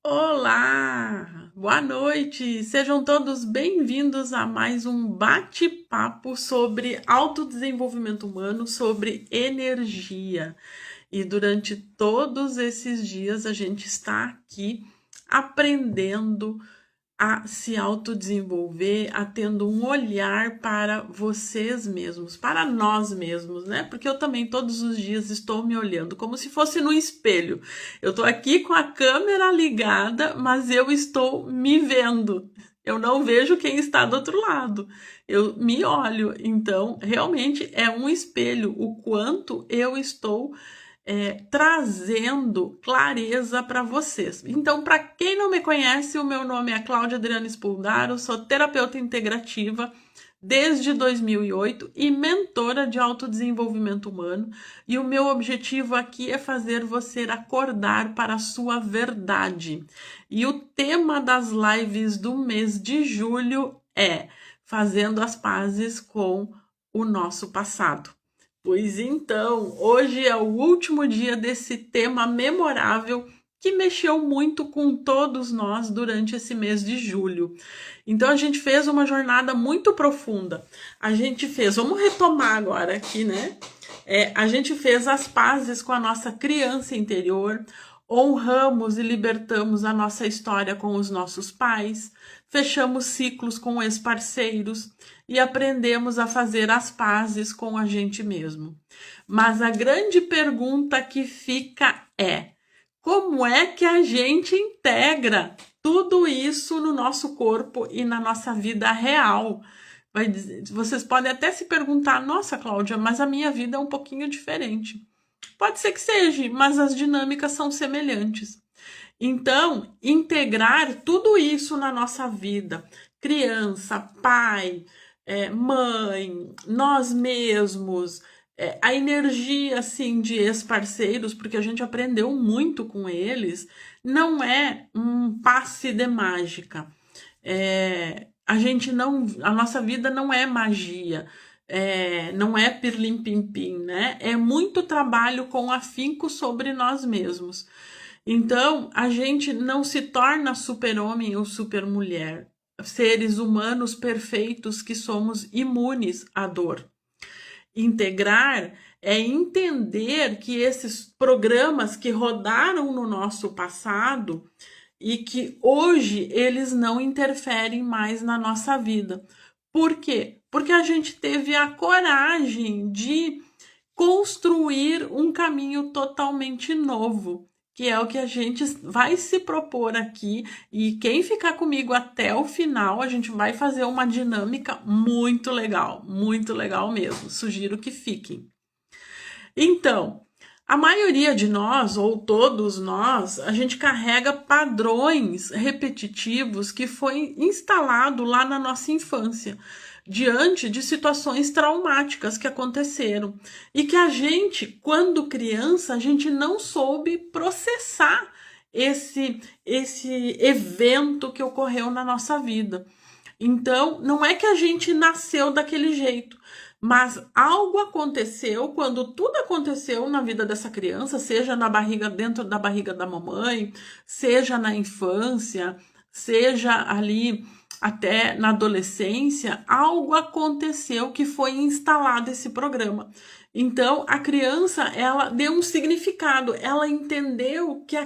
Olá, boa noite. Sejam todos bem-vindos a mais um bate-papo sobre autodesenvolvimento humano, sobre energia. E durante todos esses dias a gente está aqui aprendendo a se autodesenvolver, a tendo um olhar para vocês mesmos, para nós mesmos, né? Porque eu também todos os dias estou me olhando como se fosse no espelho. Eu estou aqui com a câmera ligada, mas eu estou me vendo. Eu não vejo quem está do outro lado. Eu me olho. Então, realmente é um espelho o quanto eu estou trazendo clareza para vocês. Então, para quem não me conhece, o meu nome é Cláudia Adriana Spuldaro, sou terapeuta integrativa desde 2008 e mentora de autodesenvolvimento humano. E o meu objetivo aqui é fazer você acordar para a sua verdade. E o tema das lives do mês de julho é Fazendo as Pazes com o Nosso Passado. Pois então, hoje é o último dia desse tema memorável que mexeu muito com todos nós durante esse mês de julho. Então a gente fez uma jornada muito profunda. A gente fez, vamos retomar agora aqui, né? A gente fez as pazes com a nossa criança interior, honramos e libertamos a nossa história com os nossos pais, fechamos ciclos com ex-parceiros e aprendemos a fazer as pazes com a gente mesmo. Mas a grande pergunta que fica é: como é que a gente integra tudo isso no nosso corpo e na nossa vida real? Vocês podem até se perguntar: nossa, Cláudia, mas a minha vida é um pouquinho diferente. Pode ser que seja, mas as dinâmicas são semelhantes. Então, integrar tudo isso na nossa vida, criança, pai, mãe, nós mesmos, a energia assim de ex-parceiros, porque a gente aprendeu muito com eles, não é um passe de mágica. A gente não, a nossa vida não é magia. Não é pirlim-pim-pim, né? É muito trabalho com afinco sobre nós mesmos. Então, a gente não se torna super-homem ou super-mulher, seres humanos perfeitos que somos imunes à dor. Integrar é entender que esses programas que rodaram no nosso passado e que hoje eles não interferem mais na nossa vida. Por quê? Porque a gente teve a coragem de construir um caminho totalmente novo, que é o que a gente vai se propor aqui. E quem ficar comigo até o final, a gente vai fazer uma dinâmica muito legal mesmo. Sugiro que fiquem. Então, a maioria de nós, ou todos nós, a gente carrega padrões repetitivos que foi instalado lá na nossa infância, diante de situações traumáticas que aconteceram e que a gente, quando criança, a gente não soube processar esse evento que ocorreu na nossa vida. Então, não é que a gente nasceu daquele jeito, mas algo aconteceu quando tudo aconteceu na vida dessa criança, seja na barriga, dentro da barriga da mamãe, seja na infância, seja ali até na adolescência, algo aconteceu que foi instalado esse programa. Então, a criança, ela deu um significado, ela entendeu que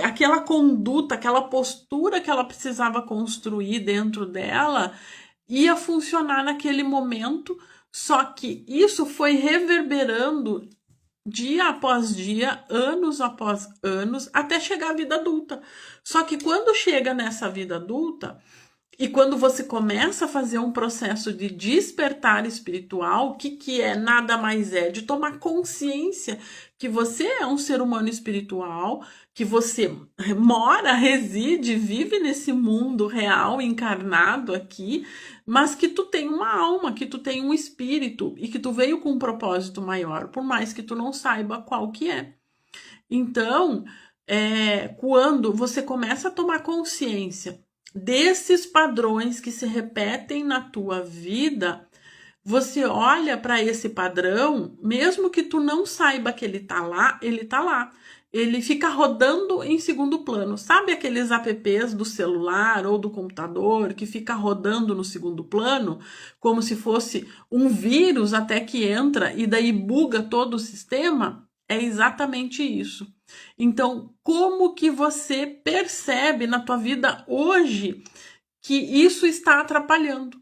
aquela conduta, aquela postura que ela precisava construir dentro dela ia funcionar naquele momento, só que isso foi reverberando dia após dia, anos após anos, até chegar à vida adulta. Só que quando chega nessa vida adulta, e quando você começa a fazer um processo de despertar espiritual, o que é? Nada mais é de tomar consciência que você é um ser humano espiritual, que você mora, reside, vive nesse mundo real, encarnado aqui, mas que tu tem uma alma, que tu tem um espírito e que tu veio com um propósito maior, por mais que tu não saiba qual que é. Então, quando você começa a tomar consciência desses padrões que se repetem na tua vida, você olha para esse padrão, mesmo que tu não saiba que ele tá lá, ele tá lá. ele fica rodando em segundo plano. Sabe aqueles apps do celular ou do computador que fica rodando no segundo plano, como se fosse um vírus até que entra e daí buga todo o sistema? É exatamente isso. Então, como que você percebe na tua vida hoje que isso está atrapalhando?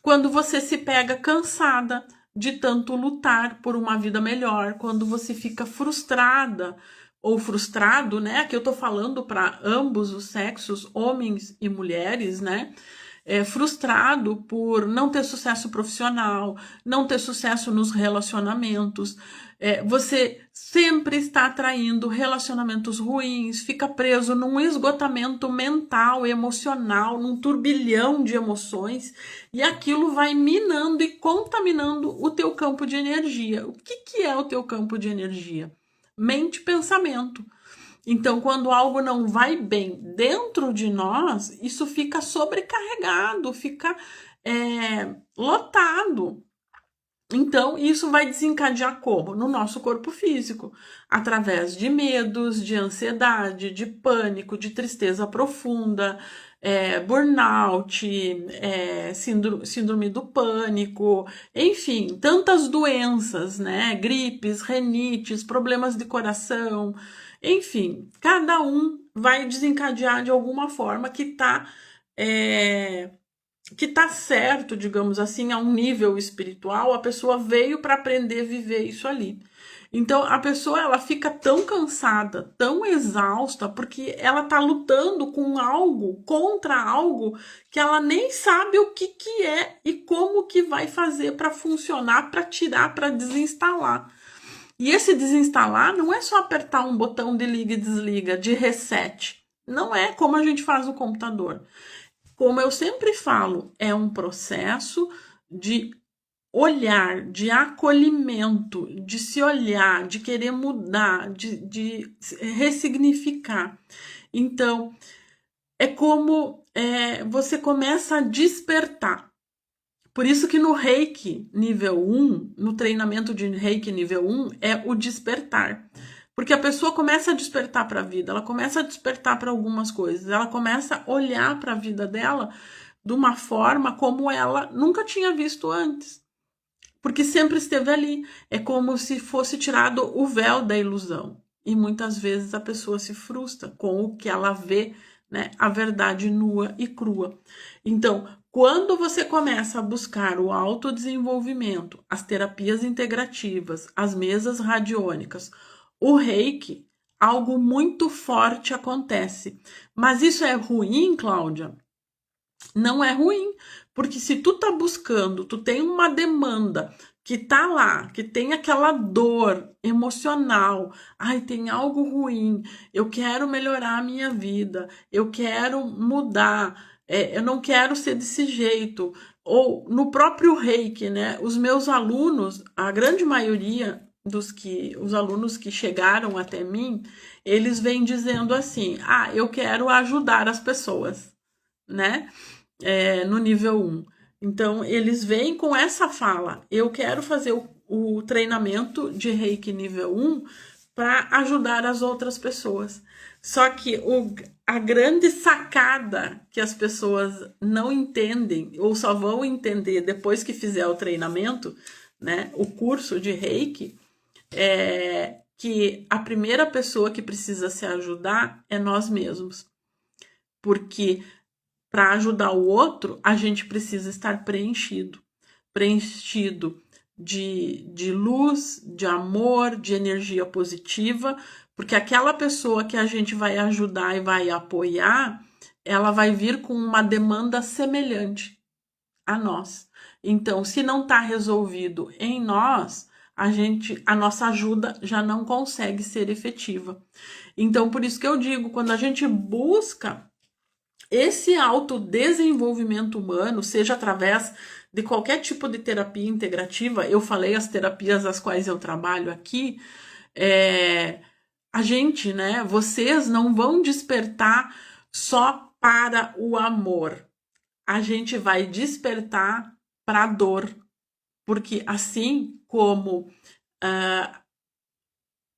Quando você se pega cansada de tanto lutar por uma vida melhor, quando você fica frustrada ou frustrado, né? Aqui eu tô falando para ambos os sexos, homens e mulheres, né? Frustrado por não ter sucesso profissional, não ter sucesso nos relacionamentos. Você sempre está atraindo relacionamentos ruins, fica preso num esgotamento mental, emocional, num turbilhão de emoções, e aquilo vai minando e contaminando o teu campo de energia. O que é o teu campo de energia? Mente e pensamento. Então, quando algo não vai bem dentro de nós, isso fica sobrecarregado, fica lotado. Então, isso vai desencadear como? No nosso corpo físico, através de medos, de ansiedade, de pânico, de tristeza profunda, burnout, síndrome do pânico, enfim, tantas doenças, né? Gripes, renites, problemas de coração, enfim, cada um vai desencadear de alguma forma que tá certo, digamos assim, a um nível espiritual. A pessoa veio para aprender a viver isso ali. Então a pessoa ela fica tão cansada, tão exausta, porque ela tá lutando com algo, contra algo que ela nem sabe o que é e como que vai fazer para funcionar, para tirar, para desinstalar. E esse desinstalar não é só apertar um botão de liga e desliga, de reset. Não é como a gente faz no computador. Como eu sempre falo, é um processo de olhar, de acolhimento, de se olhar, de querer mudar, de ressignificar. Então, é como você começa a despertar. Por isso que no Reiki nível 1, no treinamento de Reiki nível 1, é o despertar. Porque a pessoa começa a despertar para a vida, ela começa a despertar para algumas coisas, ela começa a olhar para a vida dela de uma forma como ela nunca tinha visto antes. Porque sempre esteve ali. É como se fosse tirado o véu da ilusão. E muitas vezes a pessoa se frustra com o que ela vê, né? A verdade nua e crua. Então, quando você começa a buscar o autodesenvolvimento, as terapias integrativas, as mesas radiônicas, o reiki, algo muito forte acontece. Mas isso é ruim, Cláudia? Não é ruim, porque se tu tá buscando, tu tem uma demanda que tá lá, que tem aquela dor emocional, ai, tem algo ruim, eu quero melhorar a minha vida, eu quero mudar, eu não quero ser desse jeito. Ou no próprio Reiki, né? Os meus alunos, a grande maioria os alunos que chegaram até mim, eles vêm dizendo assim: ah, eu quero ajudar as pessoas, né? No nível 1. Então, eles vêm com essa fala: eu quero fazer o treinamento de Reiki nível 1 para ajudar as outras pessoas. Só que a grande sacada que as pessoas não entendem, ou só vão entender depois que fizer o treinamento, né, o curso de Reiki, é que a primeira pessoa que precisa se ajudar é nós mesmos. Porque para ajudar o outro, a gente precisa estar preenchido. Preenchido de luz, de amor, de energia positiva, porque aquela pessoa que a gente vai ajudar e vai apoiar, ela vai vir com uma demanda semelhante a nós. Então, se não está resolvido em nós, a nossa ajuda já não consegue ser efetiva. Então, por isso que eu digo, quando a gente busca esse autodesenvolvimento humano, seja através de qualquer tipo de terapia integrativa, eu falei as terapias às quais eu trabalho aqui, a gente, né, vocês não vão despertar só para o amor. A gente vai despertar para a dor, porque assim como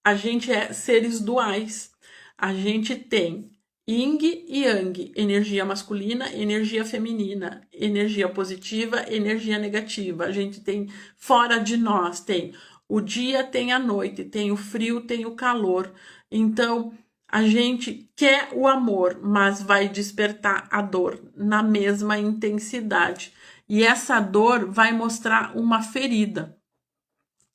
a gente é seres duais. A gente tem Yin e Yang, energia masculina, energia feminina, energia positiva, energia negativa. A gente tem fora de nós, tem o dia, tem a noite, tem o frio, tem o calor. Então, a gente quer o amor, mas vai despertar a dor na mesma intensidade. E essa dor vai mostrar uma ferida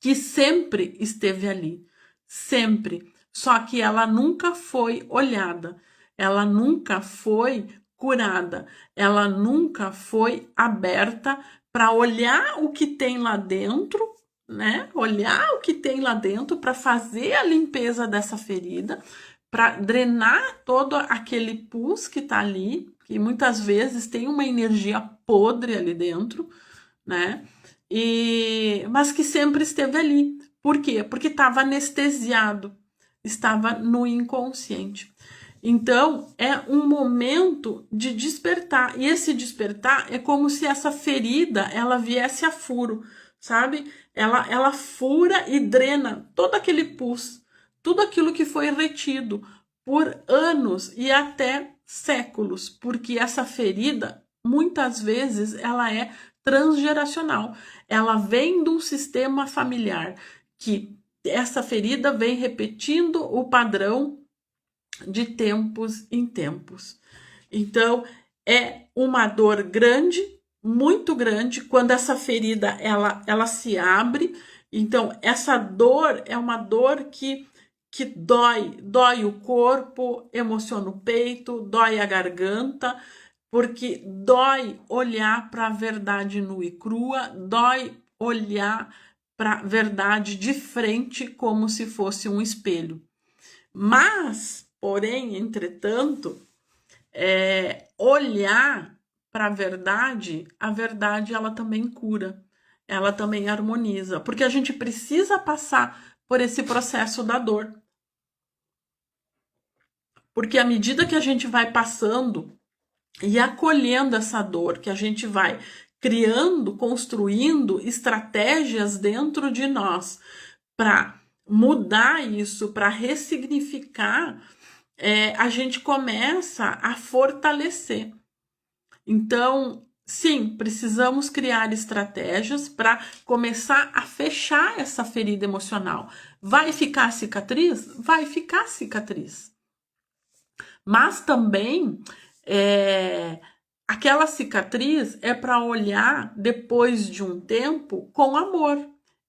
que sempre esteve ali, sempre. Só que ela nunca foi olhada, ela nunca foi curada, ela nunca foi aberta para olhar o que tem lá dentro, né? Olhar o que tem lá dentro para fazer a limpeza dessa ferida, para drenar todo aquele pus que está ali, que muitas vezes tem uma energia podre ali dentro, né? Mas que sempre esteve ali. Por quê? Porque estava anestesiado, estava no inconsciente. Então, é um momento de despertar. E esse despertar é como se essa ferida, ela viesse a furo, sabe? Ela fura e drena todo aquele pus, tudo aquilo que foi retido por anos e até séculos, porque essa ferida, muitas vezes, ela é transgeracional. Ela vem de um sistema familiar que essa ferida vem repetindo o padrão de tempos em tempos. Então, é uma dor grande, muito grande, quando essa ferida ela se abre. Então, essa dor é uma dor que dói o corpo, emociona o peito, dói a garganta, porque dói olhar para a verdade nua e crua, dói olhar para a verdade de frente como se fosse um espelho. Mas, porém, entretanto, olhar para a verdade ela também cura, ela também harmoniza, porque a gente precisa passar por esse processo da dor. Porque à medida que a gente vai passando e acolhendo essa dor, que a gente vai criando, construindo estratégias dentro de nós para mudar isso, para ressignificar, a gente começa a fortalecer. Então, sim, precisamos criar estratégias para começar a fechar essa ferida emocional. Vai ficar cicatriz? Vai ficar cicatriz. Mas também aquela cicatriz é para olhar depois de um tempo com amor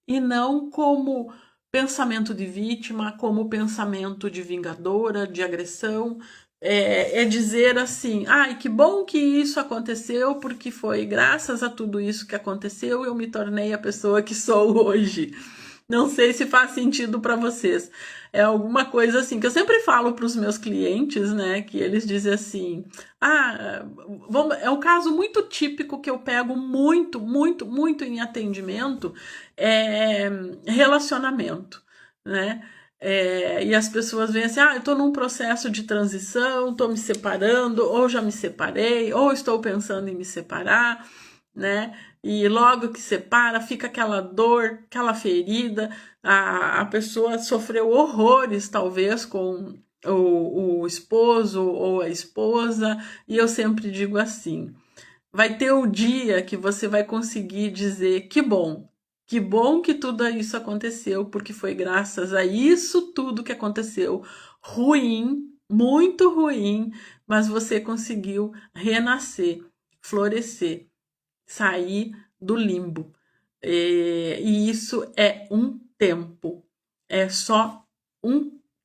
e não como pensamento de vítima, como pensamento de vingadora, de agressão. É dizer assim, ai, que bom que isso aconteceu, porque foi graças a tudo isso que aconteceu eu me tornei a pessoa que sou hoje. Não sei se faz sentido para vocês. É alguma coisa assim que eu sempre falo para os meus clientes, né? Que eles dizem assim: é um caso muito típico que eu pego muito, muito, muito em atendimento, relacionamento, né? E as pessoas veem assim: eu estou num processo de transição, estou me separando, ou já me separei, ou estou pensando em me separar, né? E logo que separa, fica aquela dor, aquela ferida, a pessoa sofreu horrores, talvez, com o esposo ou a esposa, e eu sempre digo assim, vai ter o dia que você vai conseguir dizer que bom que tudo isso aconteceu, porque foi graças a isso tudo que aconteceu, ruim, muito ruim, mas você conseguiu renascer, florescer, sair do limbo. E isso é um tempo. É só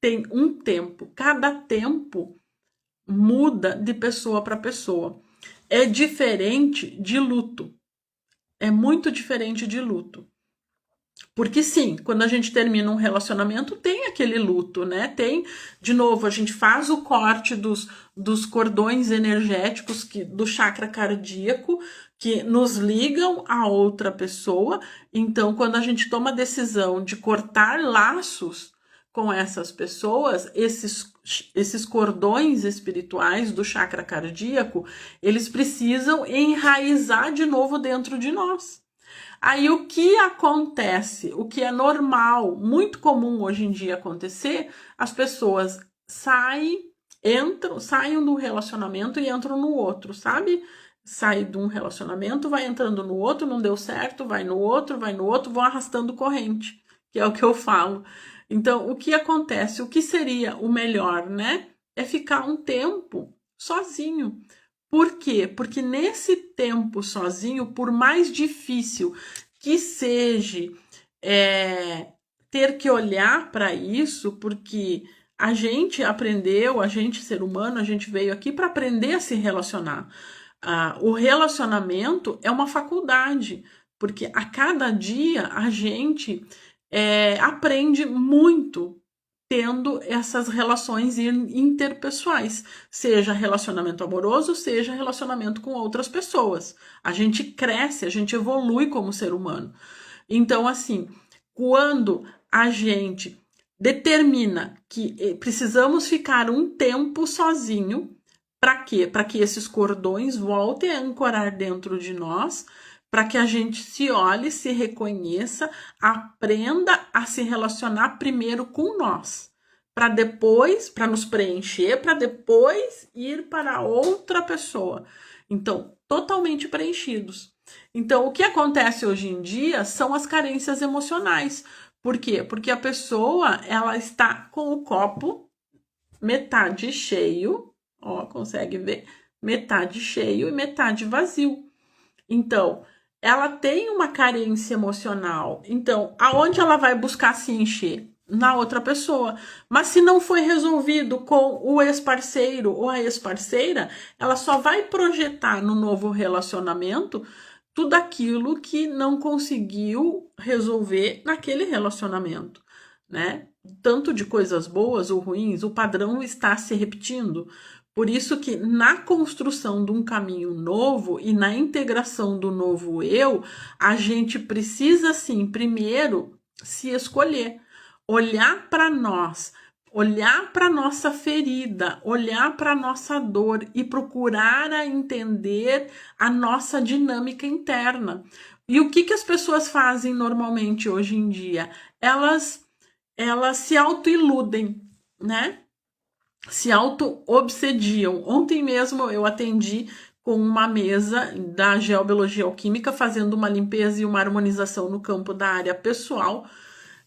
tem um tempo. Cada tempo muda de pessoa para pessoa. É diferente de luto. É muito diferente de luto. Porque sim, quando a gente termina um relacionamento, tem aquele luto, né? Tem, de novo, a gente faz o corte dos cordões energéticos do chakra cardíaco que nos ligam a outra pessoa. Então, quando a gente toma a decisão de cortar laços com essas pessoas, esses cordões espirituais do chakra cardíaco, eles precisam enraizar de novo dentro de nós. Aí o que acontece, o que é normal, muito comum hoje em dia acontecer, as pessoas saem do relacionamento e entram no outro, sabe? Sai de um relacionamento, vai entrando no outro, não deu certo, vai no outro, vão arrastando corrente, que é o que eu falo. Então, o que acontece? O que seria o melhor, né? É ficar um tempo sozinho. Por quê? Porque nesse tempo sozinho, por mais difícil que seja ter que olhar para isso, porque a gente aprendeu, a gente ser humano, a gente veio aqui para aprender a se relacionar. O relacionamento é uma faculdade, porque a cada dia a gente aprende muito tendo essas relações interpessoais, seja relacionamento amoroso, seja relacionamento com outras pessoas. A gente cresce, a gente evolui como ser humano. Então, assim, quando a gente determina que precisamos ficar um tempo sozinho, para quê? Para que esses cordões voltem a ancorar dentro de nós, para que a gente se olhe, se reconheça, aprenda a se relacionar primeiro com nós, para depois, para nos preencher, para depois ir para outra pessoa. Então, totalmente preenchidos. Então, o que acontece hoje em dia são as carências emocionais. Por quê? Porque a pessoa, ela está com o copo metade cheio, ó, consegue ver? Metade cheio e metade vazio. Então, ela tem uma carência emocional. Então, aonde ela vai buscar se encher? Na outra pessoa. Mas se não foi resolvido com o ex-parceiro ou a ex-parceira, ela só vai projetar no novo relacionamento tudo aquilo que não conseguiu resolver naquele relacionamento, né? Tanto de coisas boas ou ruins, o padrão está se repetindo. Por isso que na construção de um caminho novo e na integração do novo eu, a gente precisa, sim, primeiro se escolher, olhar para nós, olhar para nossa ferida, olhar para nossa dor e procurar entender a nossa dinâmica interna. E o que as pessoas fazem normalmente hoje em dia? Elas se autoiludem, né? Se auto-obsediam. Ontem mesmo eu atendi com uma mesa da geobiologia alquímica, fazendo uma limpeza e uma harmonização no campo da área pessoal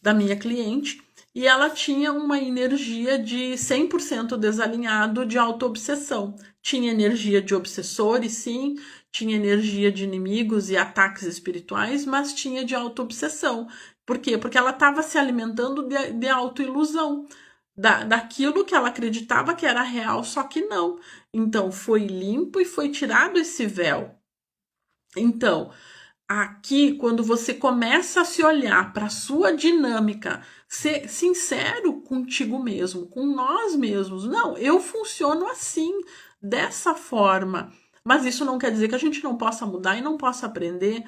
da minha cliente, e ela tinha uma energia de 100% desalinhado de auto-obsessão. Tinha energia de obsessores, sim, tinha energia de inimigos e ataques espirituais, mas tinha de auto-obsessão. Por quê? Porque ela estava se alimentando de auto-ilusão, daquilo que ela acreditava que era real, só que não. Então, foi limpo e foi tirado esse véu. Então, aqui, quando você começa a se olhar para a sua dinâmica, ser sincero contigo mesmo, com nós mesmos. Não, eu funciono assim, dessa forma. Mas isso não quer dizer que a gente não possa mudar e não possa aprender.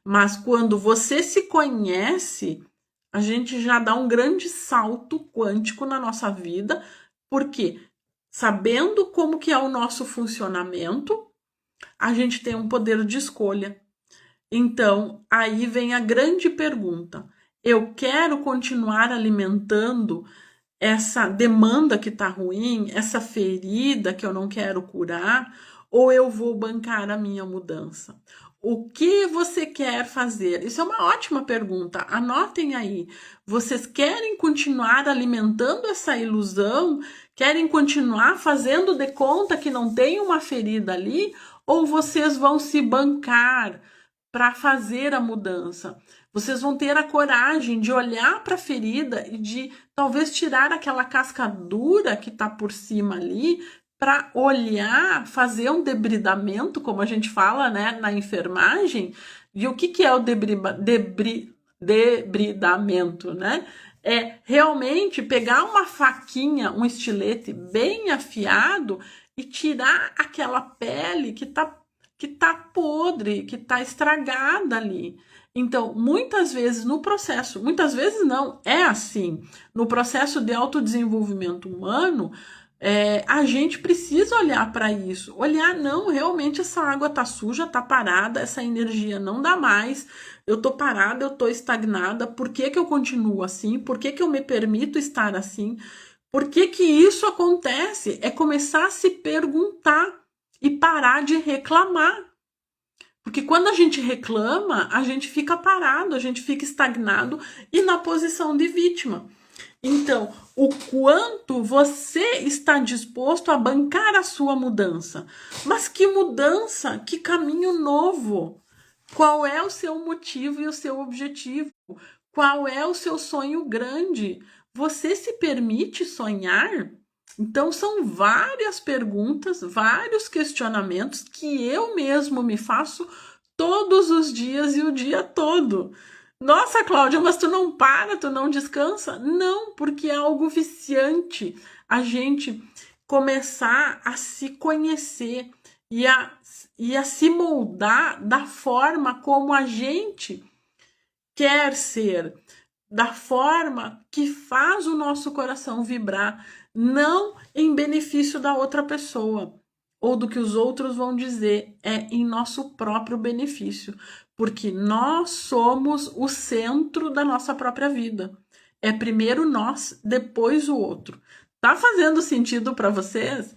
Mas quando você se conhece, a gente já dá um grande salto quântico na nossa vida, porque sabendo como que é o nosso funcionamento, a gente tem um poder de escolha. Então, aí vem a grande pergunta. Eu quero continuar alimentando essa demanda que está ruim, essa ferida que eu não quero curar, ou eu vou bancar a minha mudança? O que você quer fazer? Isso é uma ótima pergunta. Anotem aí. Vocês querem continuar alimentando essa ilusão? Querem continuar fazendo de conta que não tem uma ferida ali? Ou vocês vão se bancar para fazer a mudança? Vocês vão ter a coragem de olhar para a ferida e de talvez tirar aquela casca dura que está por cima ali, para olhar, fazer um debridamento, como a gente fala, né, na enfermagem. E o que é o debridamento, né? É realmente pegar uma faquinha, um estilete bem afiado e tirar aquela pele que tá podre, que tá estragada ali. Então, muitas vezes no processo, muitas vezes não, é assim, no processo de autodesenvolvimento humano, A gente precisa olhar para isso. Olhar, não, realmente essa água tá suja, tá parada, essa energia não dá mais, eu tô parada, eu tô estagnada, por que que eu continuo assim? Por que que eu me permito estar assim? Por que que isso acontece? É começar a se perguntar e parar de reclamar. Porque quando a gente reclama, a gente fica parado, a gente fica estagnado e na posição de vítima. Então, o quanto você está disposto a bancar a sua mudança? Mas que mudança? Que caminho novo? Qual é o seu motivo e o seu objetivo? Qual é o seu sonho grande? Você se permite sonhar? Então, são várias perguntas, vários questionamentos que eu mesmo me faço todos os dias e o dia todo. Nossa, Cláudia, mas tu não para, tu não descansa? Não, porque é algo viciante a gente começar a se conhecer e a se moldar da forma como a gente quer ser, da forma que faz o nosso coração vibrar, não em benefício da outra pessoa ou do que os outros vão dizer, é em nosso próprio benefício, porque nós somos o centro da nossa própria vida. É primeiro nós, depois o outro. Tá fazendo sentido para vocês?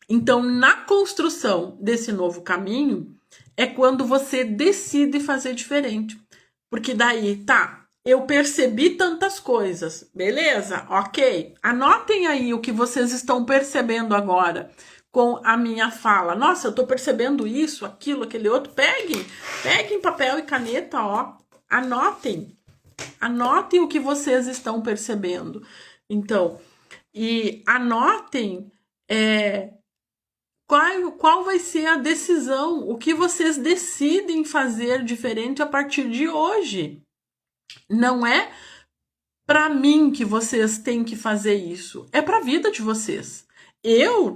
Então, na construção desse novo caminho, é quando você decide fazer diferente. Porque daí, tá, eu percebi tantas coisas, beleza? Ok. Anotem aí o que vocês estão percebendo agora com a minha fala. Nossa, eu tô percebendo isso, aquilo, aquele outro. Peguem papel e caneta, ó. Anotem. Anotem o que vocês estão percebendo. Então, e anotem qual vai ser a decisão, o que vocês decidem fazer diferente a partir de hoje. Não é para mim que vocês têm que fazer isso, é para a vida de vocês.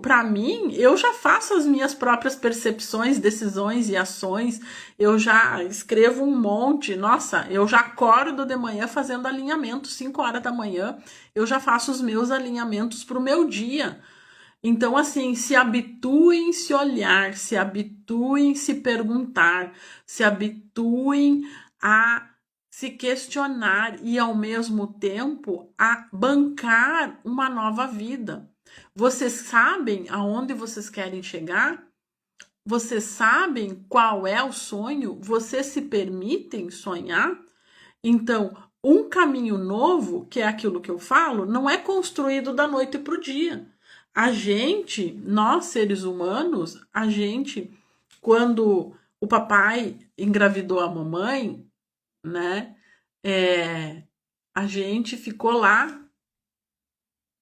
Para mim, eu já faço as minhas próprias percepções, decisões e ações. Eu já escrevo um monte. Nossa, eu já acordo de manhã fazendo alinhamento, 5 horas da manhã. Eu já faço os meus alinhamentos para o meu dia. Então, assim, se habituem se olhar, se habituem se perguntar, se habituem a se questionar e, ao mesmo tempo, a bancar uma nova vida. Vocês sabem aonde vocês querem chegar? Vocês sabem qual é o sonho? Vocês se permitem sonhar? Então, um caminho novo, que é aquilo que eu falo, não é construído da noite para o dia. A gente, nós seres humanos, a gente, quando o papai engravidou a mamãe, né, a gente ficou lá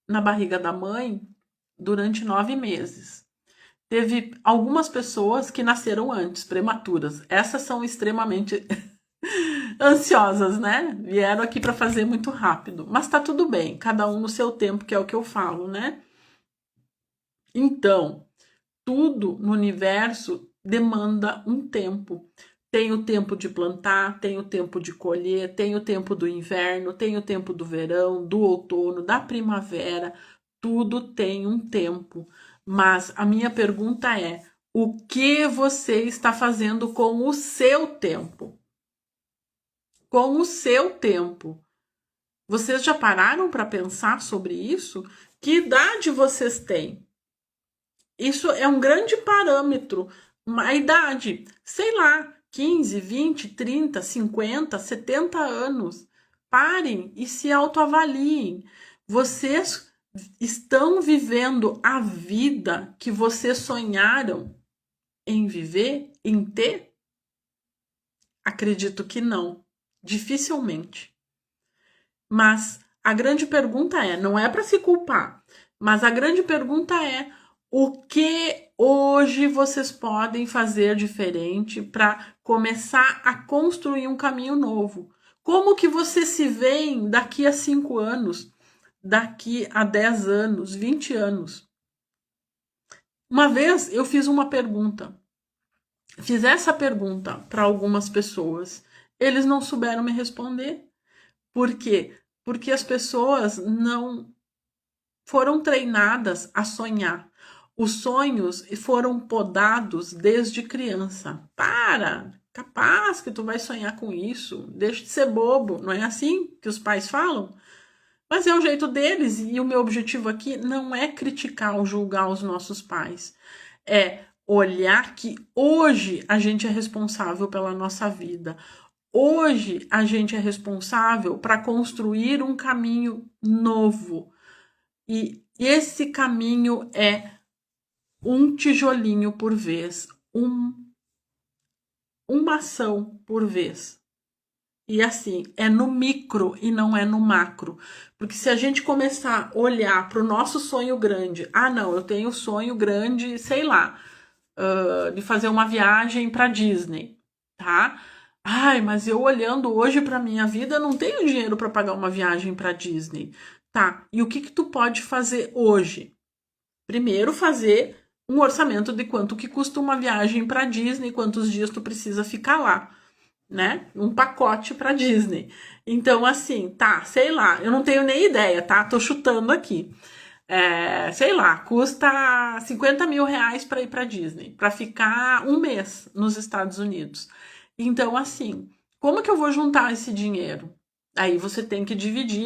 na barriga da mãe durante 9 meses. Teve algumas pessoas que nasceram antes, prematuras. Essas são extremamente ansiosas, né? Vieram aqui para fazer muito rápido. Mas tá tudo bem, cada um no seu tempo, que é o que eu falo, né? Então, tudo no universo demanda um tempo. Tem o tempo de plantar, tem o tempo de colher, tem o tempo do inverno, tem o tempo do verão, do outono, da primavera. Tudo tem um tempo. Mas a minha pergunta é: o que você está fazendo com o seu tempo? Com o seu tempo. Vocês já pararam para pensar sobre isso? Que idade vocês têm? Isso é um grande parâmetro. A idade, sei lá, 15, 20, 30, 50, 70 anos. Parem e se autoavaliem. Vocês estão vivendo a vida que vocês sonharam em viver, em ter? Acredito que não. Dificilmente. Mas a grande pergunta não é para se culpar, mas a grande pergunta é: o que hoje vocês podem fazer diferente para começar a construir um caminho novo? Como que você se veem daqui a 5 anos, daqui a 10 anos, 20 anos? Uma vez eu fiz uma pergunta, fiz essa pergunta para algumas pessoas, eles não souberam me responder. Por quê? Porque as pessoas não foram treinadas a sonhar. Os sonhos foram podados desde criança. Capaz que tu vai sonhar com isso. Deixa de ser bobo. Não é assim que os pais falam? Mas é o jeito deles, e o meu objetivo aqui não é criticar ou julgar os nossos pais. É olhar que hoje a gente é responsável pela nossa vida. Hoje a gente é responsável para construir um caminho novo. E esse caminho é um tijolinho por vez, uma ação por vez. E assim, é no micro e não é no macro. Porque se a gente começar a olhar para o nosso sonho grande, não, eu tenho sonho grande, sei lá, de fazer uma viagem para Disney, tá? Ai, mas eu olhando hoje para minha vida, não tenho dinheiro para pagar uma viagem para Disney. Tá, e o que tu pode fazer hoje? Primeiro, fazer um orçamento de quanto que custa uma viagem para Disney, quantos dias tu precisa ficar lá, né? Um pacote para Disney. Então, assim, tá, sei lá, eu não tenho nem ideia, tá? Tô chutando aqui. Sei lá, custa 50 mil reais para ir para Disney, para ficar um mês nos Estados Unidos. Então, assim, como que eu vou juntar esse dinheiro? Aí você tem que dividir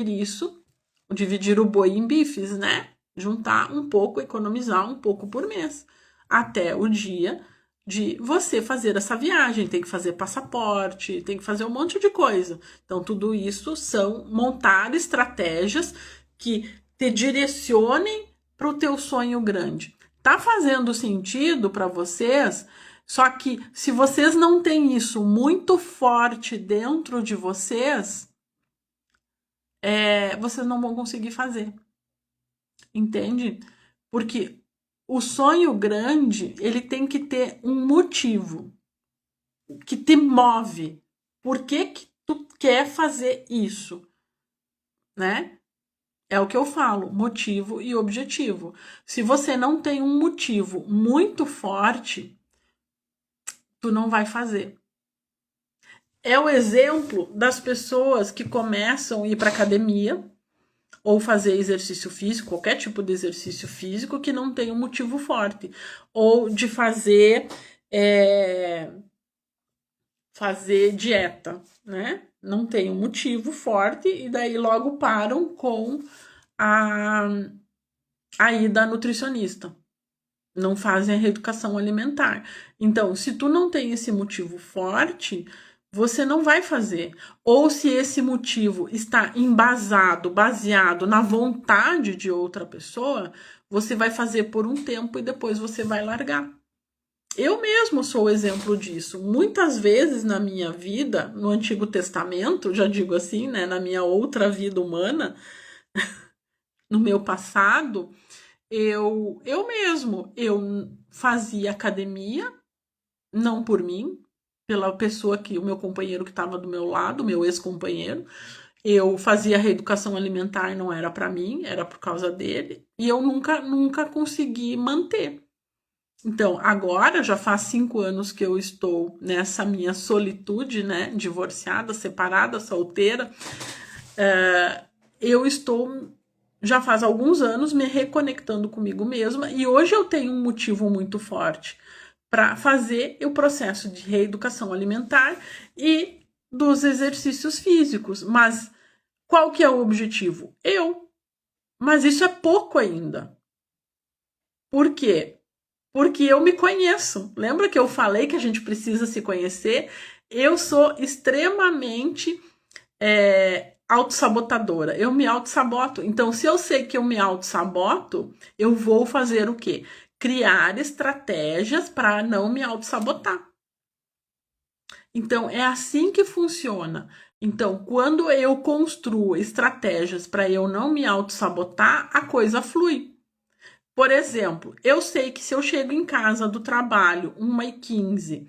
o boi em bifes, né? Juntar um pouco, economizar um pouco por mês, até o dia de você fazer essa viagem. Tem que fazer passaporte, tem que fazer um monte de coisa. Então, tudo isso são montar estratégias que te direcionem para o teu sonho grande. Tá fazendo sentido para vocês? Só que se vocês não têm isso muito forte dentro de vocês, vocês não vão conseguir fazer. Entende? Porque o sonho grande, ele tem que ter um motivo que te move. Por que tu quer fazer isso? Né? É o que eu falo, motivo e objetivo. Se você não tem um motivo muito forte, tu não vai fazer. É o exemplo das pessoas que começam a ir para academia ou fazer exercício físico, qualquer tipo de exercício físico que não tem um motivo forte, ou de fazer dieta, né? Não tem um motivo forte e daí logo param com a ida à nutricionista. Não fazem a reeducação alimentar. Então, se tu não tem esse motivo forte, você não vai fazer. Ou se esse motivo está baseado na vontade de outra pessoa, você vai fazer por um tempo e depois você vai largar. Eu mesmo sou o exemplo disso. Muitas vezes na minha vida, no Antigo Testamento, já digo assim, né, na minha outra vida humana, no meu passado, eu fazia academia, não por mim, pela pessoa o meu companheiro que estava do meu lado, meu ex-companheiro. Eu fazia reeducação alimentar, não era para mim, era por causa dele, e eu nunca consegui manter. Então, agora já faz 5 anos que eu estou nessa minha solitude, né, divorciada, separada, solteira. Eu estou já faz alguns anos me reconectando comigo mesma e hoje eu tenho um motivo muito forte para fazer o processo de reeducação alimentar e dos exercícios físicos. Mas qual que é o objetivo? Mas isso é pouco ainda. Por quê? Porque eu me conheço. Lembra que eu falei que a gente precisa se conhecer? Eu sou extremamente autossabotadora. Eu me autossaboto. Então, se eu sei que eu me autossaboto, eu vou fazer o quê? Criar estratégias para não me autossabotar. Então, é assim que funciona. Então, quando eu construo estratégias para eu não me autossabotar, a coisa flui. Por exemplo, eu sei que se eu chego em casa do trabalho 1h15,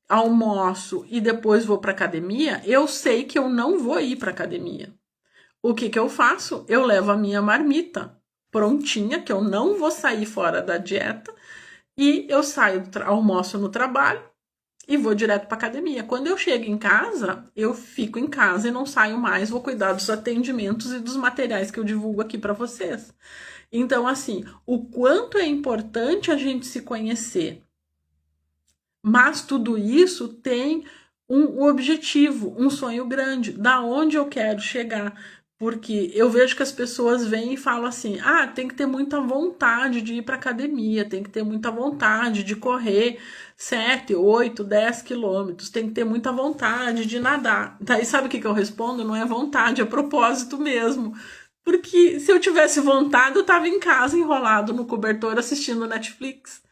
almoço e depois vou para academia, eu sei que eu não vou ir para academia. O que eu faço? Eu levo a minha marmita prontinha, que eu não vou sair fora da dieta, e eu almoço no trabalho, e vou direto para academia. Quando eu chego em casa, eu fico em casa e não saio mais, vou cuidar dos atendimentos e dos materiais que eu divulgo aqui para vocês. Então, assim, o quanto é importante a gente se conhecer. Mas tudo isso tem um objetivo, um sonho grande, da onde eu quero chegar. Porque eu vejo que as pessoas vêm e falam assim: ah, tem que ter muita vontade de ir para academia, tem que ter muita vontade de correr 7, 8, 10 quilômetros, tem que ter muita vontade de nadar. Daí sabe o que eu respondo? Não é vontade, é propósito mesmo. Porque se eu tivesse vontade, eu estava em casa enrolado no cobertor assistindo Netflix.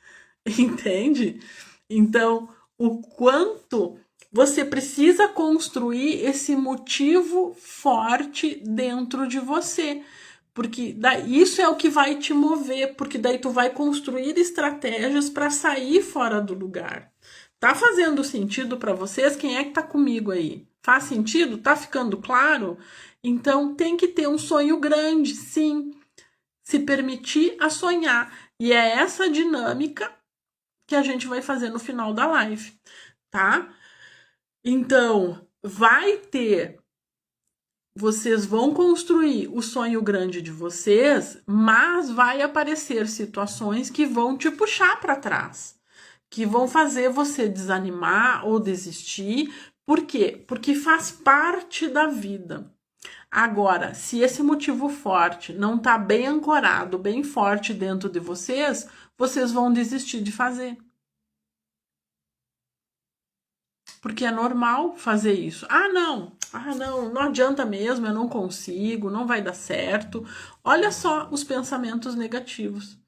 Entende? Então, o quanto você precisa construir esse motivo forte dentro de você. Porque isso é o que vai te mover, porque daí tu vai construir estratégias para sair fora do lugar. Tá fazendo sentido para vocês? Quem é que tá comigo aí? Faz sentido? Tá ficando claro? Então tem que ter um sonho grande, sim. Se permitir a sonhar. E é essa dinâmica que a gente vai fazer no final da live, tá? Então, vocês vão construir o sonho grande de vocês, mas vai aparecer situações que vão te puxar para trás, que vão fazer você desanimar ou desistir. Por quê? Porque faz parte da vida. Agora, se esse motivo forte não está bem ancorado, bem forte dentro de vocês, vocês vão desistir de fazer. Porque é normal fazer isso. Não adianta mesmo, eu não consigo, não vai dar certo. Olha só os pensamentos negativos.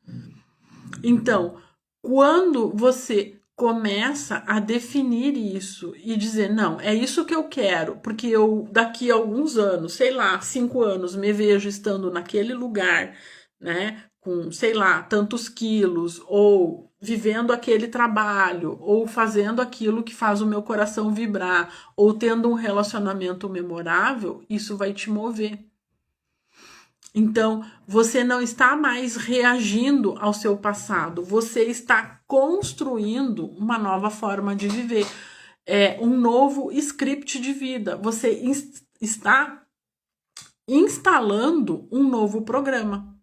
Então, quando você começa a definir isso e dizer, não, é isso que eu quero, porque eu daqui a alguns anos, sei lá, 5 anos, me vejo estando naquele lugar, né, com, sei lá, tantos quilos, ou vivendo aquele trabalho, ou fazendo aquilo que faz o meu coração vibrar, ou tendo um relacionamento memorável, isso vai te mover. Então, você não está mais reagindo ao seu passado, você está construindo uma nova forma de viver, um novo script de vida. Você está instalando um novo programa.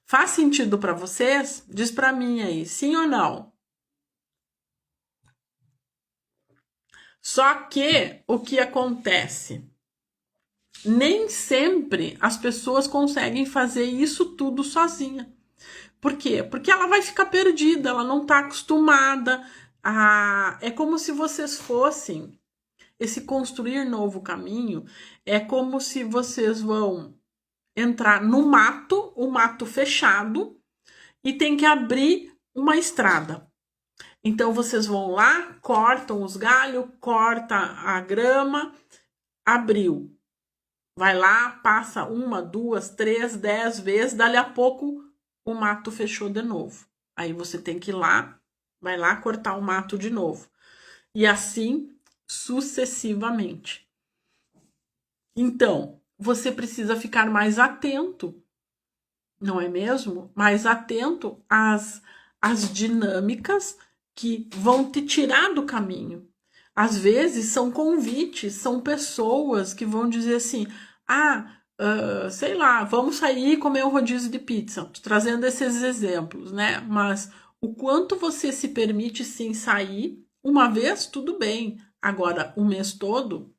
Faz sentido para vocês? Diz para mim aí, sim ou não? Só que o que acontece? Nem sempre as pessoas conseguem fazer isso tudo sozinha. Por quê? Porque ela vai ficar perdida, ela não está acostumada. É como se vocês fossem, esse construir novo caminho, é como se vocês vão entrar no mato, o mato fechado, e tem que abrir uma estrada. Então vocês vão lá, cortam os galhos, corta a grama, abriu. Vai lá, passa 1, 2, 3, 10 vezes, dali a pouco o mato fechou de novo. Aí você tem que ir lá, vai lá cortar o mato de novo. E assim sucessivamente. Então, você precisa ficar mais atento, não é mesmo? Mais atento às dinâmicas que vão te tirar do caminho. Às vezes são convites, são pessoas que vão dizer assim, sei lá, vamos sair e comer um rodízio de pizza. Tô trazendo esses exemplos, né? Mas o quanto você se permite sim sair, uma vez, tudo bem. Agora, o mês todo,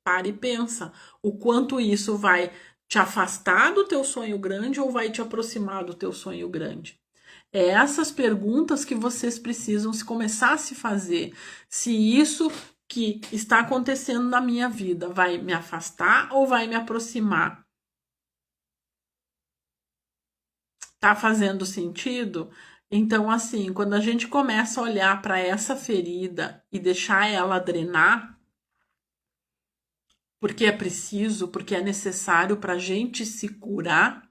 para e pensa. O quanto isso vai te afastar do teu sonho grande ou vai te aproximar do teu sonho grande? É essas perguntas que vocês precisam começar a se fazer. Se isso que está acontecendo na minha vida vai me afastar ou vai me aproximar? Tá fazendo sentido? Então, assim, quando a gente começa a olhar para essa ferida e deixar ela drenar, porque é preciso, porque é necessário para a gente se curar.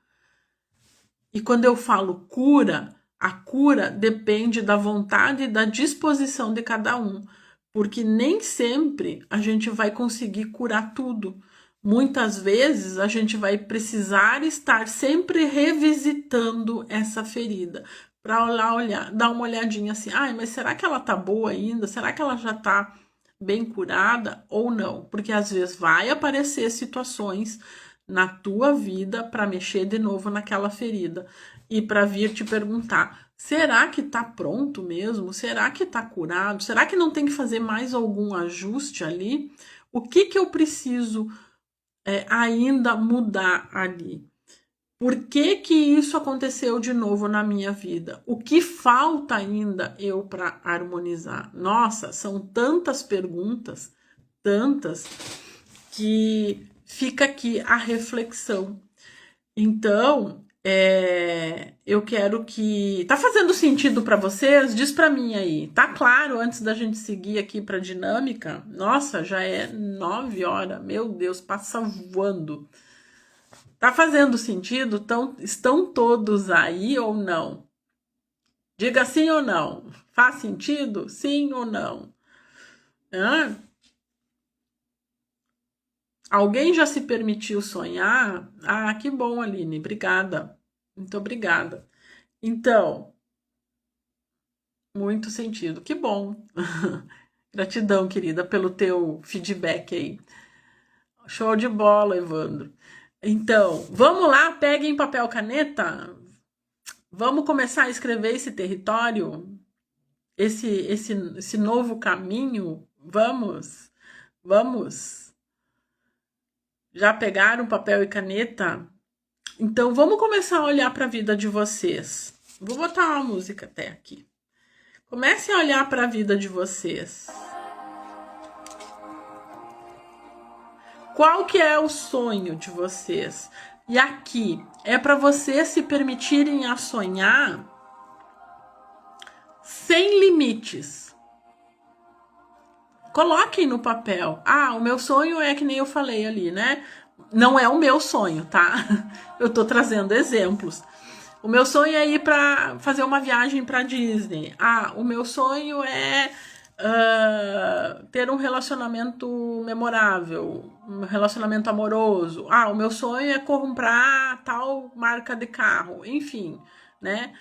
E quando eu falo cura, a cura depende da vontade e da disposição de cada um, porque nem sempre a gente vai conseguir curar tudo. Muitas vezes a gente vai precisar estar sempre revisitando essa ferida. para dar uma olhadinha assim, mas será que ela tá boa ainda? Será que ela já tá bem curada ou não? Porque às vezes vai aparecer situações na tua vida para mexer de novo naquela ferida e para vir te perguntar: será que tá pronto mesmo? Será que tá curado? Será que não tem que fazer mais algum ajuste ali? O que eu preciso ainda mudar ali? Por que isso aconteceu de novo na minha vida? O que falta ainda eu para harmonizar? Nossa, são tantas perguntas, tantas, que fica aqui a reflexão. Então, eu quero que... Tá fazendo sentido para vocês? Diz para mim aí. Tá claro antes da gente seguir aqui para dinâmica? Nossa, já é 9 horas. Meu Deus, passa voando. Tá fazendo sentido? Estão todos aí ou não? Diga sim ou não. Faz sentido? Sim ou não? Alguém já se permitiu sonhar? Ah, que bom, Aline. Obrigada. Muito obrigada. Então, muito sentido. Que bom. Gratidão, querida, pelo teu feedback aí. Show de bola, Evandro. Então, vamos lá, peguem papel e caneta. Vamos começar a escrever esse território, esse novo caminho. Vamos. Já pegaram papel e caneta? Então, vamos começar a olhar para a vida de vocês. Vou botar uma música até aqui. Comecem a olhar para a vida de vocês. Qual que é o sonho de vocês? E aqui é para vocês se permitirem a sonhar sem limites. Coloquem no papel. O meu sonho é que nem eu falei ali, né? Não é o meu sonho, tá? Eu tô trazendo exemplos. O meu sonho é ir para fazer uma viagem para Disney. O meu sonho é ter um relacionamento memorável, um relacionamento amoroso. O meu sonho é comprar tal marca de carro. Enfim, né?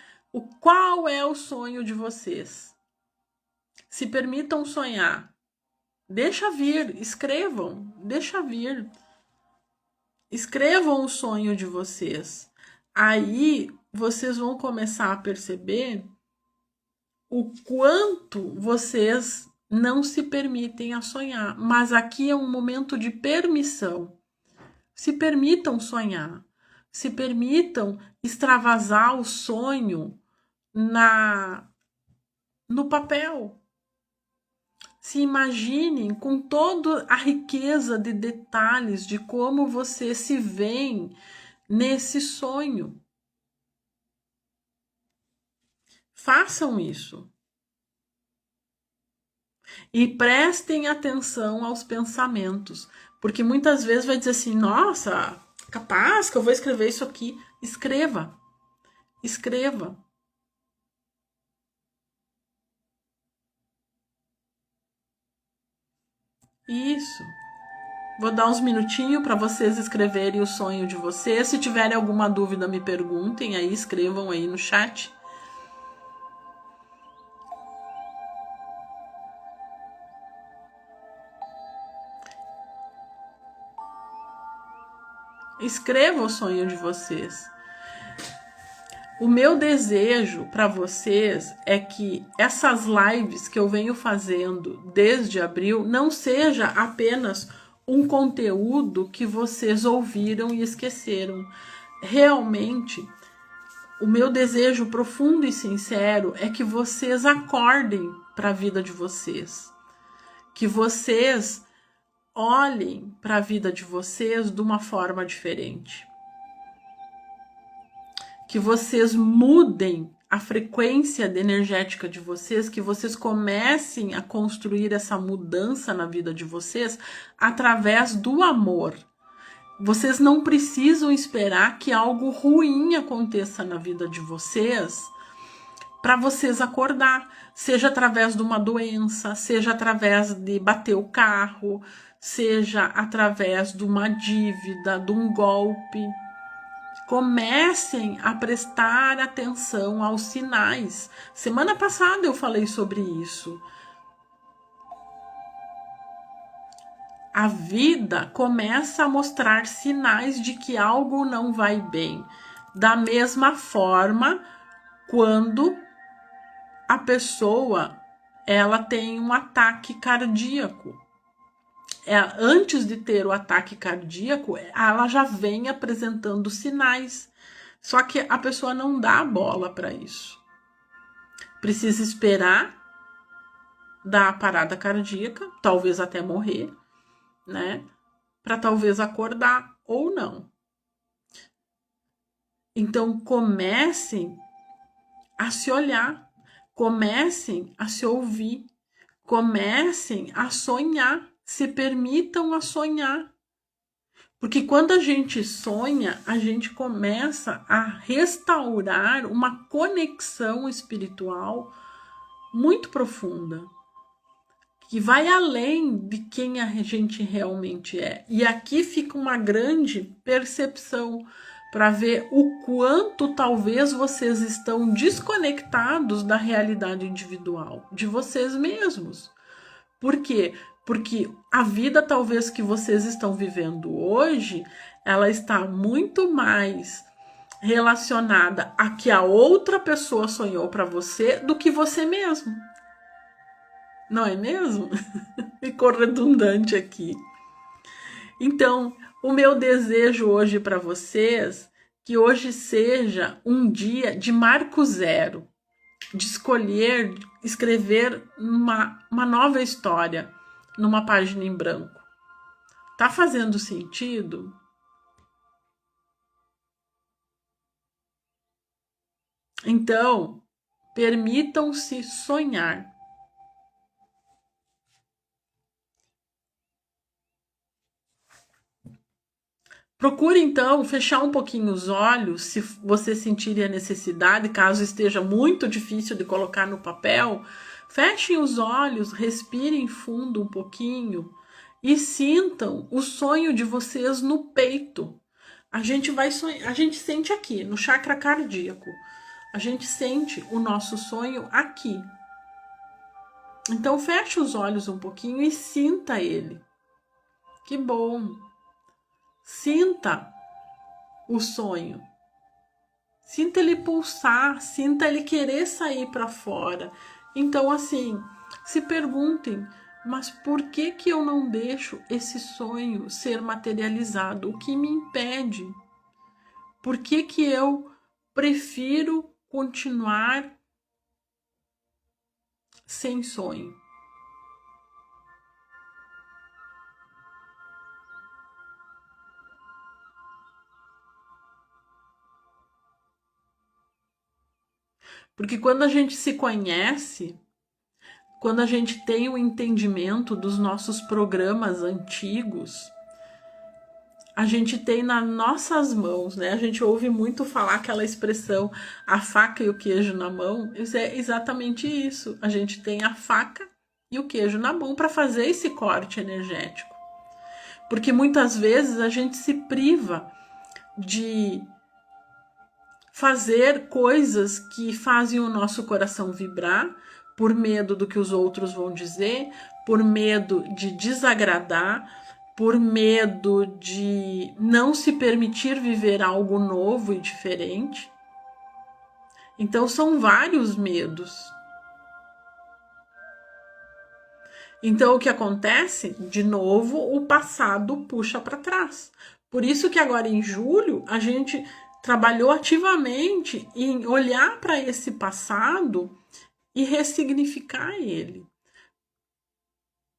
Qual é o sonho de vocês? Se permitam sonhar. Deixa vir, escrevam, deixa vir. Escrevam o sonho de vocês. Aí vocês vão começar a perceber o quanto vocês não se permitem a sonhar. Mas aqui é um momento de permissão. Se permitam sonhar. Se permitam extravasar o sonho no papel. Se imaginem com toda a riqueza de detalhes de como você se vê nesse sonho. Façam isso. E prestem atenção aos pensamentos. Porque muitas vezes vai dizer assim, nossa, capaz que eu vou escrever isso aqui. Escreva. Escreva. Isso. Vou dar uns minutinhos para vocês escreverem o sonho de vocês. Se tiverem alguma dúvida, me perguntem aí, escrevam aí no chat. Escrevam o sonho de vocês. O meu desejo para vocês é que essas lives que eu venho fazendo desde abril não seja apenas um conteúdo que vocês ouviram e esqueceram. Realmente, o meu desejo profundo e sincero é que vocês acordem para a vida de vocês. Que vocês olhem para a vida de vocês de uma forma diferente. Que vocês mudem a frequência energética de vocês, que vocês comecem a construir essa mudança na vida de vocês através do amor. Vocês não precisam esperar que algo ruim aconteça na vida de vocês para vocês acordar, seja através de uma doença, seja através de bater o carro, seja através de uma dívida, de um golpe. Comecem a prestar atenção aos sinais. Semana passada eu falei sobre isso. A vida começa a mostrar sinais de que algo não vai bem. Da mesma forma, quando a pessoa ela tem um ataque cardíaco. Antes de ter o ataque cardíaco, ela já vem apresentando sinais. Só que a pessoa não dá bola para isso. Precisa esperar dar a parada cardíaca, talvez até morrer, né? Para talvez acordar ou não. Então comecem a se olhar, comecem a se ouvir, comecem a sonhar, se permitam a sonhar. Porque quando a gente sonha, a gente começa a restaurar uma conexão espiritual muito profunda, que vai além de quem a gente realmente é. E aqui fica uma grande percepção para ver o quanto talvez vocês estão desconectados da realidade individual, de vocês mesmos. Por quê? Porque a vida talvez que vocês estão vivendo hoje, ela está muito mais relacionada a que a outra pessoa sonhou para você do que você mesmo. Não é mesmo? Ficou redundante aqui. Então, o meu desejo hoje para vocês, que hoje seja um dia de marco zero, de escrever uma nova história numa página em branco. Tá fazendo sentido? Então, permitam-se sonhar. Procure, então, fechar um pouquinho os olhos, se você sentir a necessidade, caso esteja muito difícil de colocar no papel. Fechem os olhos, respirem fundo um pouquinho e sintam o sonho de vocês no peito. A gente vai sonhar, a gente sente aqui, no chakra cardíaco. A gente sente o nosso sonho aqui. Então, feche os olhos um pouquinho e sinta ele. Que bom! Sinta o sonho. Sinta ele pulsar, sinta ele querer sair para fora. Então, assim, se perguntem, mas por que eu não deixo esse sonho ser materializado? O que me impede? Por que eu prefiro continuar sem sonho? Porque quando a gente se conhece, quando a gente tem o entendimento dos nossos programas antigos, a gente tem nas nossas mãos, né? A gente ouve muito falar aquela expressão, a faca e o queijo na mão. Isso é exatamente isso. A gente tem a faca e o queijo na mão para fazer esse corte energético. Porque muitas vezes a gente se priva de fazer coisas que fazem o nosso coração vibrar, por medo do que os outros vão dizer, por medo de desagradar, por medo de não se permitir viver algo novo e diferente. Então são vários medos. Então o que acontece? De novo, o passado puxa para trás. Por isso que agora em julho a gente trabalhou ativamente em olhar para esse passado e ressignificar ele.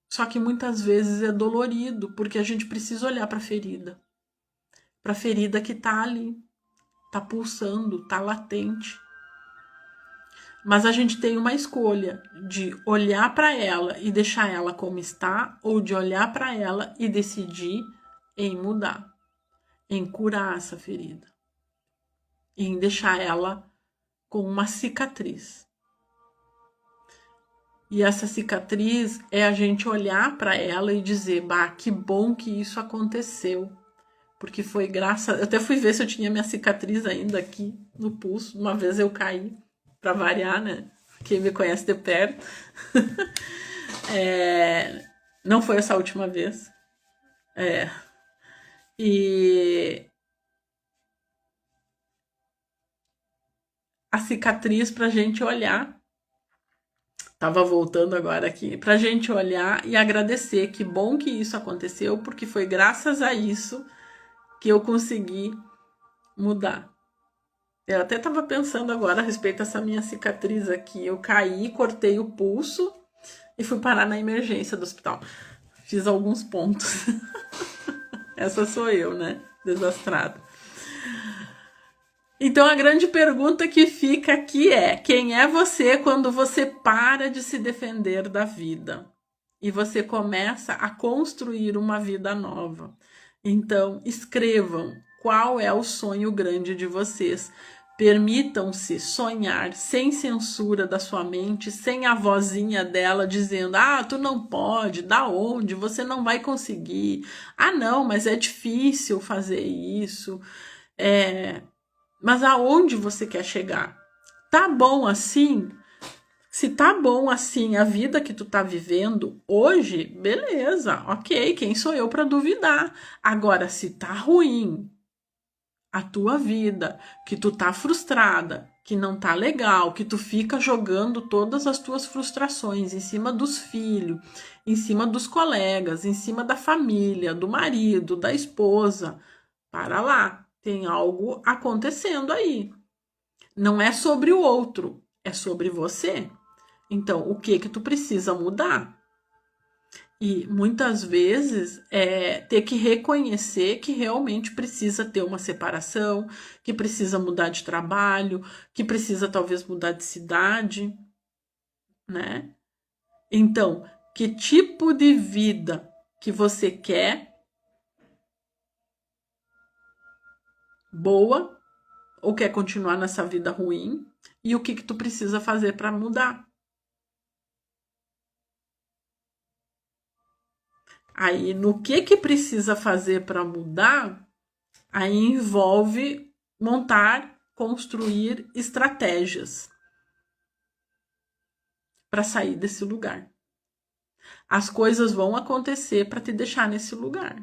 Só que muitas vezes é dolorido, porque a gente precisa olhar para a ferida que está ali, está pulsando, está latente. Mas a gente tem uma escolha de olhar para ela e deixar ela como está, ou de olhar para ela e decidir em mudar, em curar essa ferida, em deixar ela com uma cicatriz. E essa cicatriz é a gente olhar para ela e dizer, bah, que bom que isso aconteceu, porque foi graças... Eu até fui ver se eu tinha minha cicatriz ainda aqui no pulso. Uma vez eu caí, pra variar, né? Quem me conhece de perto. Não foi essa última vez. E a cicatriz pra gente olhar. Tava voltando agora aqui. Pra gente olhar e agradecer. Que bom que isso aconteceu, porque foi graças a isso que eu consegui mudar. Eu até tava pensando agora a respeito dessa minha cicatriz aqui. Eu caí, cortei o pulso e fui parar na emergência do hospital. Fiz alguns pontos. Essa sou eu, né? Desastrada. Então a grande pergunta que fica aqui é: quem é você quando você para de se defender da vida e você começa a construir uma vida nova? Então escrevam qual é o sonho grande de vocês. Permitam-se sonhar sem censura da sua mente, sem a vozinha dela dizendo: ah, tu não pode, da onde? Você não vai conseguir. Ah, não, mas é difícil fazer isso. Mas aonde você quer chegar? Tá bom assim? Se tá bom assim a vida que tu tá vivendo hoje, beleza, ok, quem sou eu para duvidar? Agora, se tá ruim a tua vida, que tu tá frustrada, que não tá legal, que tu fica jogando todas as tuas frustrações em cima dos filhos, em cima dos colegas, em cima da família, do marido, da esposa, para lá, tem algo acontecendo aí. Não é sobre o outro, é sobre você. Então, o que tu precisa mudar? E muitas vezes ter que reconhecer que realmente precisa ter uma separação, que precisa mudar de trabalho, que precisa talvez mudar de cidade, né? Então, que tipo de vida que você quer? Boa ou quer continuar nessa vida ruim? E o que tu precisa fazer para mudar? Aí, no que precisa fazer para mudar, aí envolve montar, construir estratégias para sair desse lugar. As coisas vão acontecer para te deixar nesse lugar.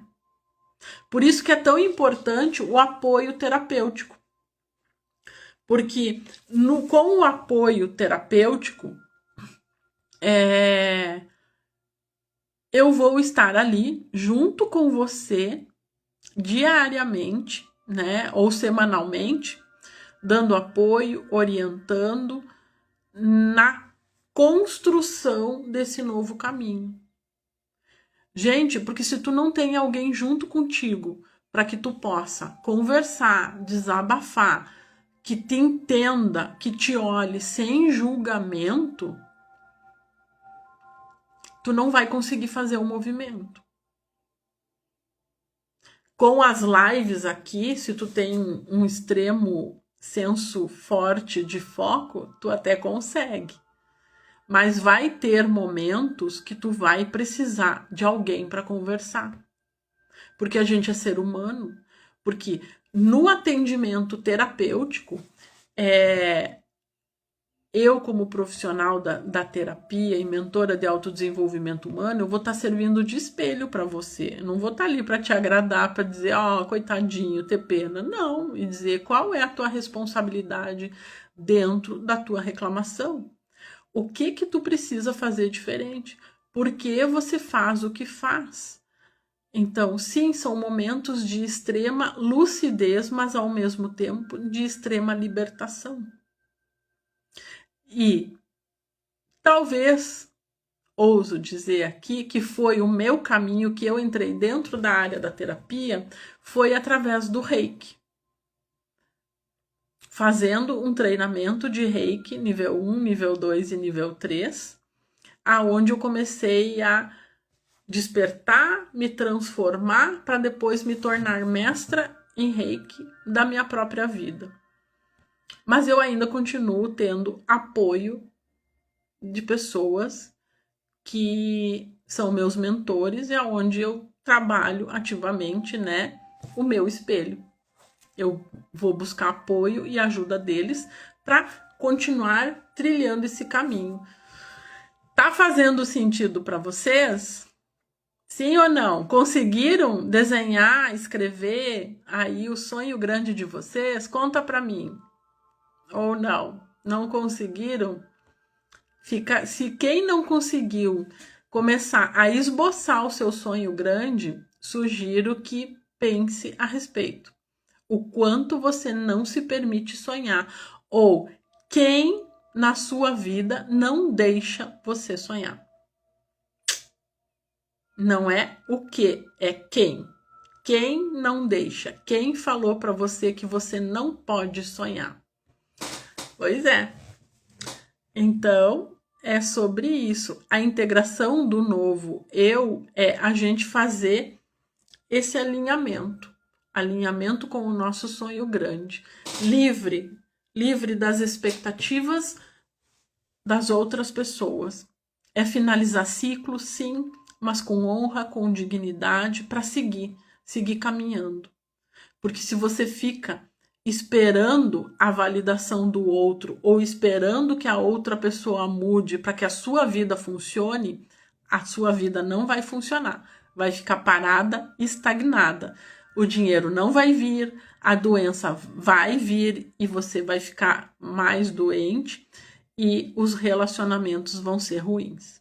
Por isso que é tão importante o apoio terapêutico. Porque com o apoio terapêutico, eu vou estar ali junto com você diariamente, né, ou semanalmente, dando apoio, orientando na construção desse novo caminho. Gente, porque se tu não tem alguém junto contigo para que tu possa conversar, desabafar, que te entenda, que te olhe sem julgamento, tu não vai conseguir fazer o movimento. Com as lives aqui, se tu tem um extremo senso forte de foco, tu até consegue. Mas vai ter momentos que tu vai precisar de alguém para conversar. Porque a gente é ser humano. Porque no atendimento terapêutico, eu, como profissional da terapia e mentora de autodesenvolvimento humano, eu vou estar servindo de espelho para você. Eu não vou estar ali para te agradar, para dizer, ó, coitadinho, ter pena. Não, e dizer qual é a tua responsabilidade dentro da tua reclamação. O que tu precisa fazer diferente? Por que você faz o que faz? Então, sim, são momentos de extrema lucidez, mas ao mesmo tempo de extrema libertação. E talvez, ouso dizer aqui, que foi o meu caminho, que eu entrei dentro da área da terapia, foi através do Reiki. Fazendo um treinamento de Reiki, nível 1, nível 2 e nível 3, aonde eu comecei a despertar, me transformar, para depois me tornar mestra em Reiki da minha própria vida. Mas eu ainda continuo tendo apoio de pessoas que são meus mentores e aonde eu trabalho ativamente, né, o meu espelho. Eu vou buscar apoio e ajuda deles para continuar trilhando esse caminho. Tá fazendo sentido para vocês? Sim ou não? Conseguiram desenhar, escrever aí o sonho grande de vocês? Conta para mim. Ou não? Não conseguiram? Se quem não conseguiu começar a esboçar o seu sonho grande, sugiro que pense a respeito. O quanto você não se permite sonhar, ou quem na sua vida não deixa você sonhar. Não é o que, é quem. Quem não deixa? Quem falou para você que você não pode sonhar? Pois é. Então, é sobre isso. A integração do novo eu é a gente fazer esse alinhamento. Alinhamento com o nosso sonho grande. Livre das expectativas das outras pessoas. É finalizar ciclos, sim, mas com honra, com dignidade, para seguir caminhando. Porque se você fica esperando a validação do outro ou esperando que a outra pessoa mude para que a sua vida funcione, a sua vida não vai funcionar. Vai ficar parada, estagnada. O dinheiro não vai vir, a doença vai vir e você vai ficar mais doente e os relacionamentos vão ser ruins.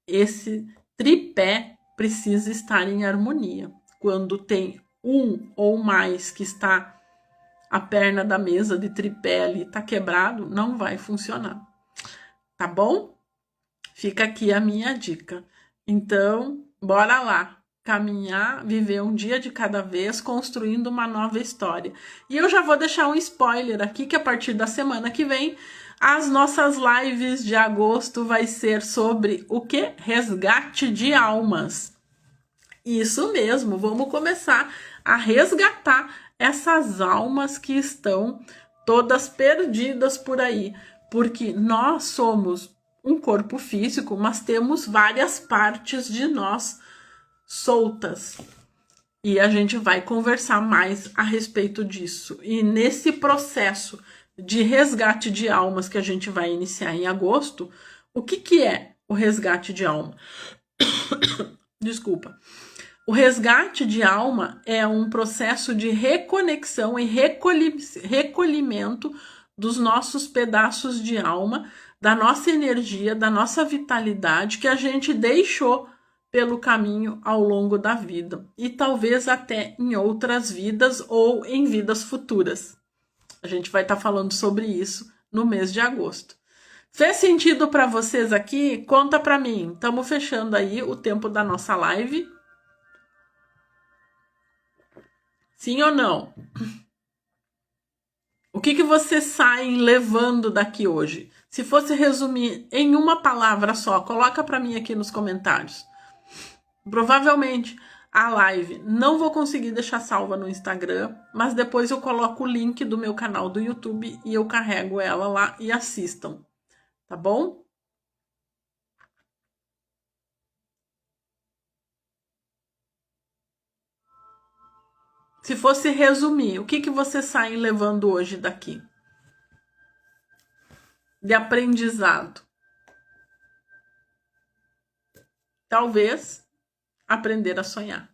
Esse tripé precisa estar em harmonia. Quando tem um ou mais que está a perna da mesa de tripé ali está quebrado, não vai funcionar. Tá bom? Fica aqui a minha dica. Então, bora lá. Caminhar, viver um dia de cada vez, construindo uma nova história. E eu já vou deixar um spoiler aqui, que a partir da semana que vem, as nossas lives de agosto vai ser sobre o quê? Resgate de almas. Isso mesmo, vamos começar a resgatar essas almas que estão todas perdidas por aí, porque nós somos um corpo físico, mas temos várias partes de nós soltas. E a gente vai conversar mais a respeito disso. E nesse processo de resgate de almas que a gente vai iniciar em agosto, o que é o resgate de alma? Desculpa. O resgate de alma é um processo de reconexão e recolhimento dos nossos pedaços de alma, da nossa energia, da nossa vitalidade que a gente deixou pelo caminho ao longo da vida e talvez até em outras vidas ou em vidas futuras. A gente vai estar falando sobre isso no mês de agosto. Fez sentido para vocês aqui? Conta para mim. Estamos fechando aí o tempo da nossa live. Sim ou não? O que vocês saem levando daqui hoje? Se fosse resumir em uma palavra só, coloca para mim aqui nos comentários. Provavelmente a live não vou conseguir deixar salva no Instagram, mas depois eu coloco o link do meu canal do YouTube e eu carrego ela lá e assistam, tá bom? Se fosse resumir, o que vocês saem levando hoje daqui? De aprendizado. Talvez aprender a sonhar.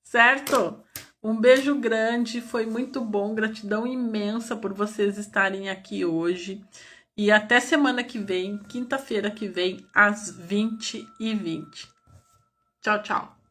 Certo? Um beijo grande, foi muito bom, gratidão imensa por vocês estarem aqui hoje. E até semana que vem, quinta-feira que vem, às 20h20. Tchau, tchau.